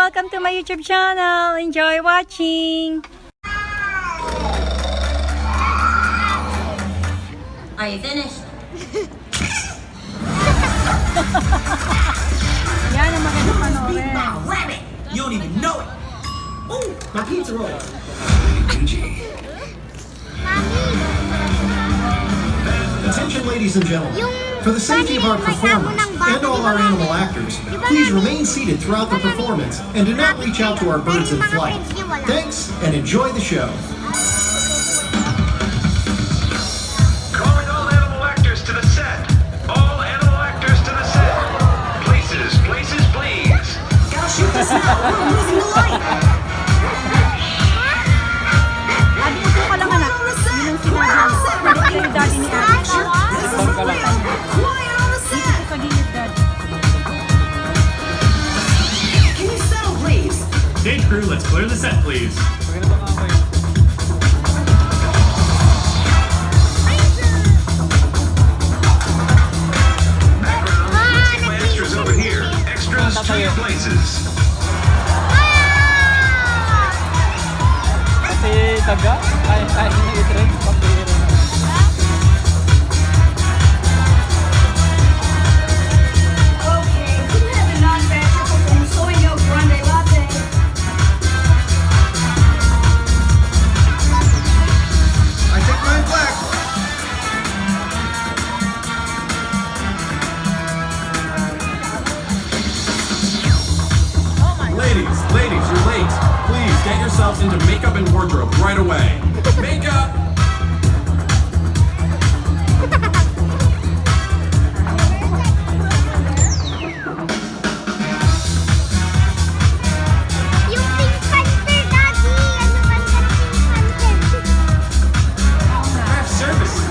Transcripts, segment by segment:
Welcome to my YouTube channel. Enjoy watching. Are you finished? Yan ang maganda panoorin. Rabbit! You don't even know it! Ooh, my pizza roll! Attention, ladies and gentlemen. For the safety of our performers and all our animal actors, please remain seated throughout the performance and do not reach out to our birds in flight. Thanks, and enjoy the show. Calling all animal actors to the set. All animal actors to the set. Places, places, please. Gotta shoot this now! We're losing the light! Adi, ito ka lang anak. Yun ang sinabi. Ito yung daddy ni Alex. Dito sa gilid, dad. Can you settle, please? Stage crew, let's clear the set, please. Background, let's get my extras over here. Extras to your places. Kasi taga, kaya nyo i-trend pag-trend. Okay, who had the non-fat triple foam soy milk grande latte? I take mine black. Ladies, you're late. Please get yourselves into makeup and wardrobe right away. Makeup! Yung Pink Panther, Daddy! Ano ba yung Pink Panther? Craft services.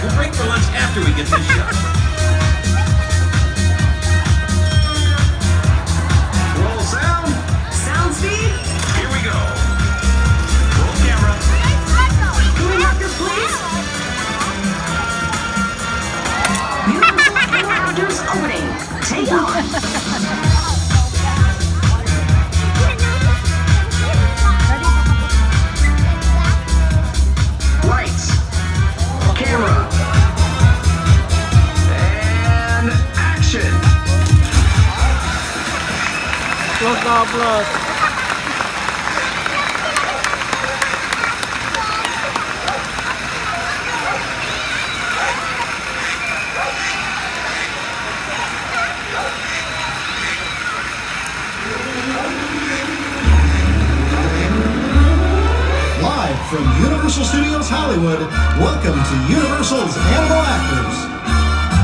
We'll break for lunch after we get this shot. Roll sound. Sound speed? Here we go. Roll camera. Going actors, please? Universal Animal Actors opening. Take on. Lights. Camera. And action. Plus na plus. Live from Universal Studios Hollywood, welcome to Universal's Animal Actors.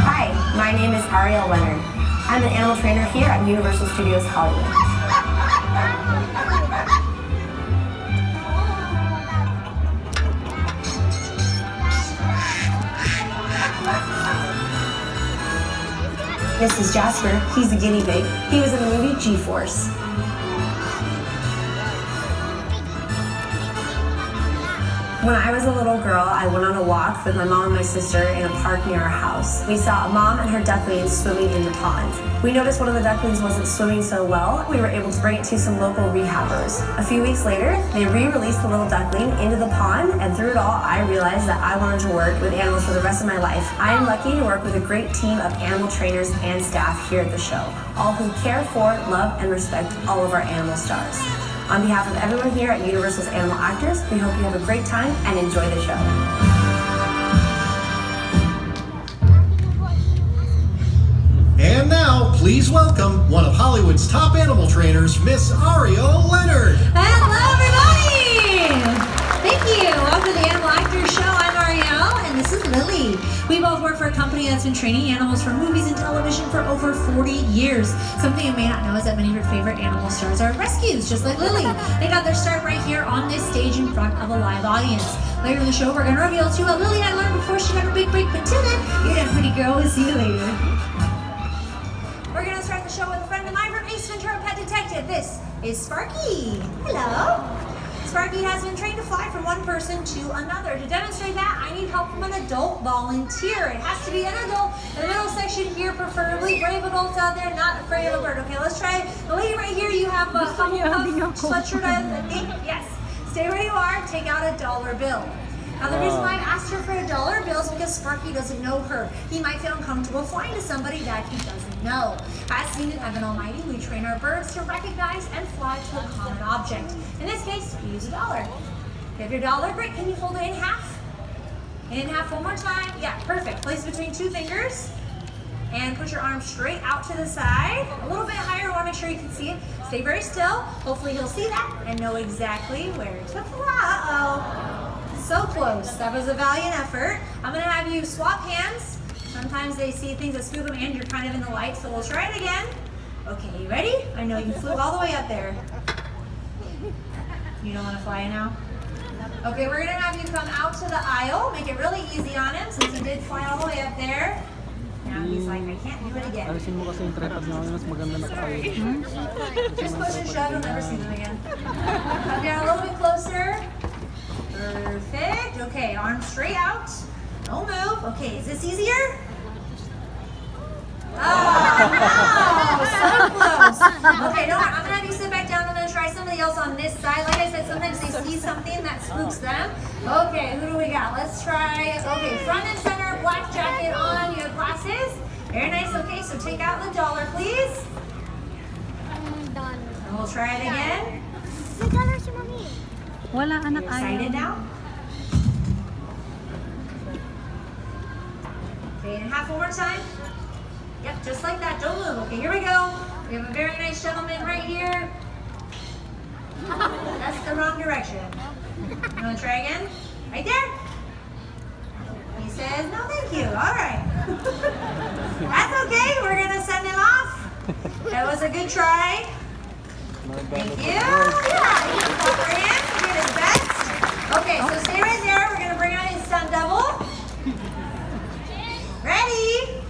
Hi, my name is Ariel Leonard. I'm an animal trainer here at Universal Studios Hollywood. This is Jasper. He's a guinea pig. He was in the movie G-Force. When I was a little girl, I went on a walk with my mom and my sister in a park near our house. We saw a mom and her ducklings swimming in the pond. We noticed one of the ducklings wasn't swimming so well. We were able to bring it to some local rehabbers. A few weeks later, they re-released the little duckling into the pond, and through it all, I realized that I wanted to work with animals for the rest of my life. I am lucky to work with a great team of animal trainers and staff here at the show, all who care for, love, and respect all of our animal stars. On behalf of everyone here at Universal's Animal Actors, we hope you have a great time and enjoy the show. And now, please welcome one of Hollywood's top animal trainers, Miss Ariel Leonard. Hello, everybody! Thank you. Welcome to the Animal Actors Show. I'm Ariel, and this is Lily. We both work for a company that's been training animals for movies and television for over 40 years. Something you may not know is that many of your favorite animal stars are rescues, just like Lily. They got their start right here on this stage in front of a live audience. Later in the show, we're going to reveal to you what Lily had learned before she got her big break. But till then, you're a pretty girl. We'll see you later. We're going to start the show with a friend of mine from Ace Ventura Pet Detective. This is Sparky. Hello. Sparky has been trained to fly from one person to another. To demonstrate that, I need help from an adult volunteer. It has to be an adult in the middle section here, preferably brave adults out there, not afraid of a bird. Okay, let's try the lady right here. You have have a sweatshirt I think? Yes. Stay where you are. Take out a $1 bill. Now the reason why I asked her for a $1 bill is because Sparky doesn't know her. He might feel uncomfortable flying to somebody that he doesn't know. As seen in Heaven Almighty, we train our birds to recognize and fly to a common object. In this case, we use a $1. You have your $1, great. Can you fold it in half? In half one more time. Yeah, perfect. Place it between 2 fingers. And put your arm straight out to the side. A little bit higher, I want to make sure you can see it. Stay very still. Hopefully he'll see that and know exactly where to fly. Uh-oh. So close. That was a valiant effort. I'm going to have you swap hands. Sometimes they see things that spook them and you're kind of in the light, so we'll try it again. Okay, you ready? I know you flew all the way up there. You don't want to fly now? Okay, we're going to have you come out to the aisle. Make it really easy on him since he did fly all the way up there. Now he's like, I can't do it again. Alisin mo kasi yung tripod na mas maganda na kayo. Just push and shove, you'll never see them again. Come down a little bit closer. Perfect. Okay, arms straight out. Don't move. Okay, is this easier? Oh, no, so close. Okay, no, I'm gonna have you sit back down. I'm gonna try somebody else on this side. Like I said, sometimes they see something that spooks them. Okay, who do we got? Let's try, okay, front and center, black jacket on, you have glasses. Very nice, okay, so take out the $1, please. And we'll try it again. Wala anak Excited ayaw. now? Okay, and half one more time. Yep, just like that. Don't move. Okay, here we go. We have a very nice gentleman right here. That's the wrong direction. You want to try again? Right there? He says, no, thank you. All right. That's okay. We're going to send him off. That was a good try. Thank you. Yeah, you can pop her in. Did his best. Okay, so stay right there. We're going to bring out his stunt double. Ready?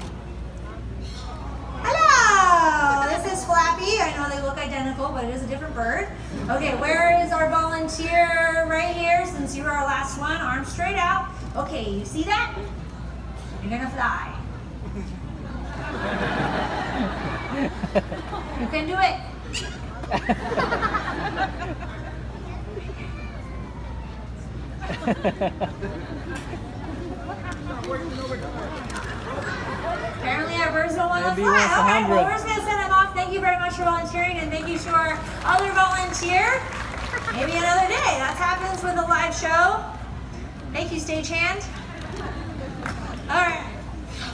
Hello! This is Flappy. I know they look identical, but it is a different bird. Okay, where is our volunteer? Right here, since you were our last one. Arms straight out. Okay, you see that? You're gonna fly. You can do it. Apparently our birds don't want to fly. Okay, well we're just going to send them off. Thank you very much for volunteering, and thank you to our other volunteer. Maybe another day. That happens with a live show. Thank you, stagehand. All right.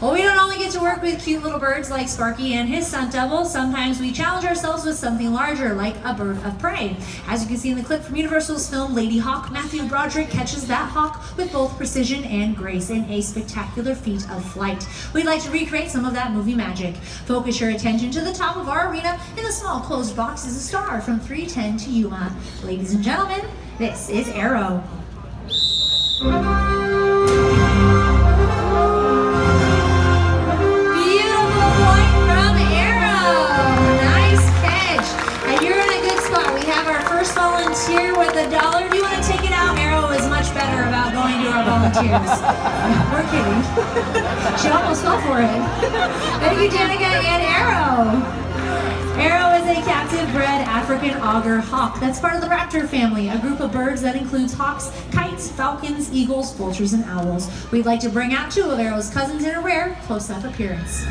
Well, we don't only get to work with cute little birds like Sparky and his stunt double. Sometimes we challenge ourselves with something larger, like a bird of prey. As you can see in the clip from Universal's film Lady Hawk, Matthew Broderick catches that hawk with both precision and grace in a spectacular feat of flight. We'd like to recreate some of that movie magic. Focus your attention to the top of our arena. In the small closed box is a star from 310 to Yuma. Ladies and gentlemen, this is Arrow. Volunteer with $1. Do you want to take it out? Arrow is much better about going to our volunteers. We're kidding. She almost fell for it. Thank you, Danica and Arrow. Arrow is a captive-bred African auger hawk that's part of the raptor family, a group of birds that includes hawks, kites, falcons, eagles, vultures, and owls. We'd like to bring out 2 of Arrow's cousins in a rare close-up appearance.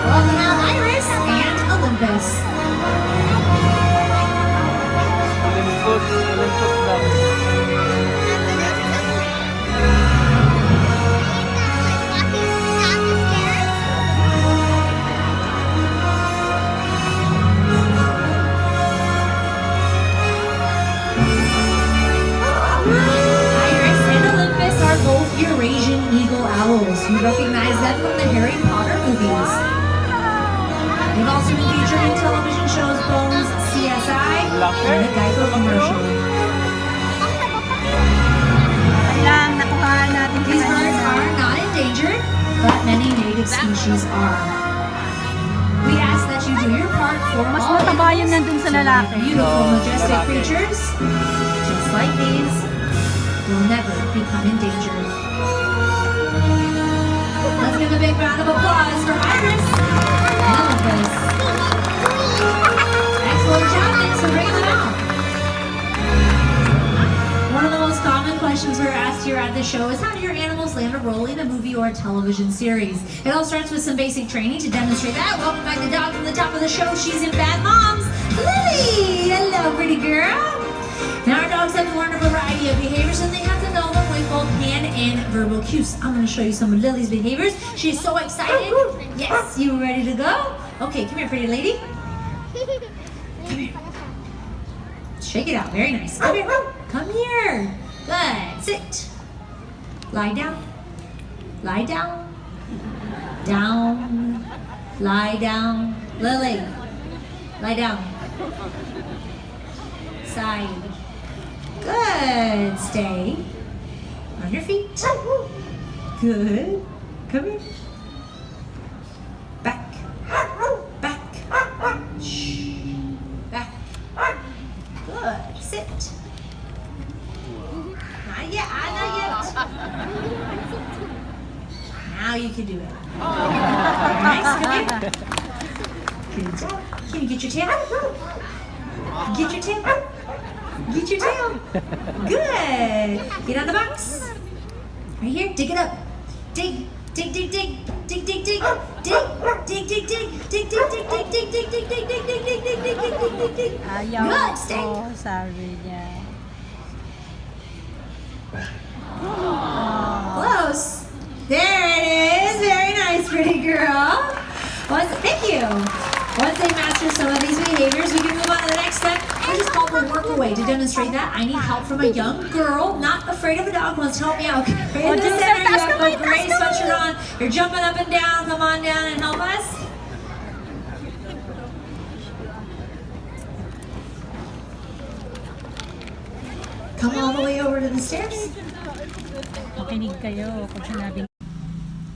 Welcome out, Iris and Olympus. Iris and Olympus are both Eurasian eagle owls. You recognize them from the Harry Potter movies. They've also been featured in television shows Bones, CSI, and the Geico commercial. These birds are not endangered, but many native species are. We ask that you do your part for Mas all mataba yun nandun sa lalaki. beautiful, majestic creatures, just like these, will never become endangered. Let's give a big round of applause for Iris. the show is how do your animals land a role in a movie or a television series. It all starts with some basic training to demonstrate that. Welcome back the dog from the top of the show. She's in Bad Moms, Lily. Hello, pretty girl. Now our dogs have to learn a variety of behaviors and they have to know them with both hand and verbal cues. I'm going to show you some of Lily's behaviors. She's so excited. Yes, you ready to go? Okay, come here, pretty lady. Come here. Shake it out. Very nice. Come here. Come here. Good. Sit. Lie down. Lie down. Down. Lie down. Lily. Lie down. Side. Good. Stay. On your feet. Good. Come here. Back. Back. Shh. Back. Good. Sit. Not yet. Not yet. Now you can do it. Nice. Come here. Good job. Can you get your tail? Get your tail. Get your tail. Good. Get on the box. Right here. Dig it up. Dig. Dig, dig, dig. Dig, dig, dig. Dig. Dig, dig, dig. Dig, dig, dig, dig, dig, dig, dig, dig, dig, dig, dig, dig, dig, dig, dig, dig. Good. Stay. Sabi niya. Close. There it is. Very nice, pretty girl. Thank you. Once they master some of these behaviors, we can move on to the next step, which is called the work away. To demonstrate that, I need help from a young girl, not afraid of a dog, wants to help me out. Right in the center, you have a gray sweatshirt on. You're jumping up and down. Come on down and help us. Come all the way over to the stairs. Makinig kayo kung sinabing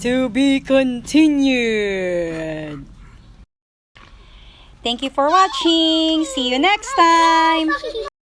to be continued. Thank you for watching. See you next time.